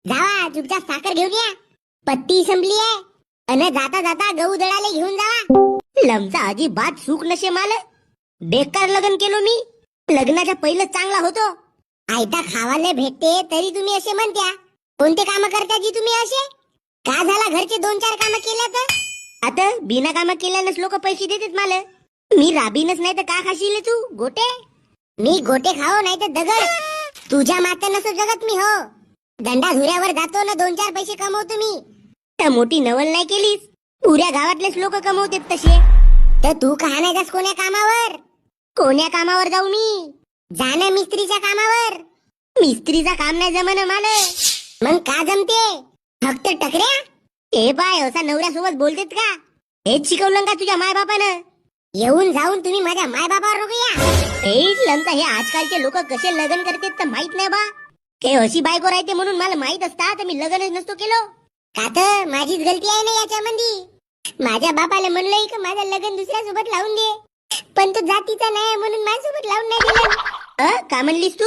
जावा चुपचाप साखर घेऊन या, पत्ती संपली आहे. अन जाता जाता गहू दळाले घेऊन जावा. लमचा अजिबात सुख नशे माल. बेकार लग्न केलो मी. लग्नाच्या पहिलं चांगला होतो. आयता खावाले भेटते तरी तुम्ही असे म्हणत्या. कोणते काम करता जी तुम्ही असे? का झाला घरचे 2-4 काम केल्या तर? आता बिना काम केल्यानंच लोक पैसे देतात मला. मी राबीनच नाही तर का खाशील तू गोटे? मी गोटे खाओ नाही तर दगड. तुझ्या मात्या नसो जगत मी हो. दंडा धुऱ्यावर जातो ना 2-4 पैसे कमवतो मी. तर मोठी नवल नाही केलीस. पुऱ्या गावातलेच लोक कमवतात तसे. तर तू का नाही जास कोण्या कामावर? कोण्या कामावर जाऊ मी? जाणं मिस्त्रीच्या कामावर. मिस्त्रीचा काम नाही जमन मला. मग का जमते? फक्त टकऱ्या. ए बाय असा नवऱ्यासोबत बोलतेत का? हेच शिकवलं का तुझ्या मायबापानं? येऊन जाऊन तुम्ही माझ्या मायबापावर रोगूया. लंता हे आजकालचे लोक कसे लग्न करतात तर माहित नाही बा. हे अशी बायको राहते म्हणून मला माहित असता तर मी लग्नच नसतो केलो. का तर माझीच गलती आहे ना याच्यामध्ये. माझ्या बापाला म्हणलंय की माझं लग्न दुसऱ्या सोबत लावून दे, पण तो जातीचा नाही म्हणून माझ्यासोबत लावून नाही दिलं. का म्हणलीस तू?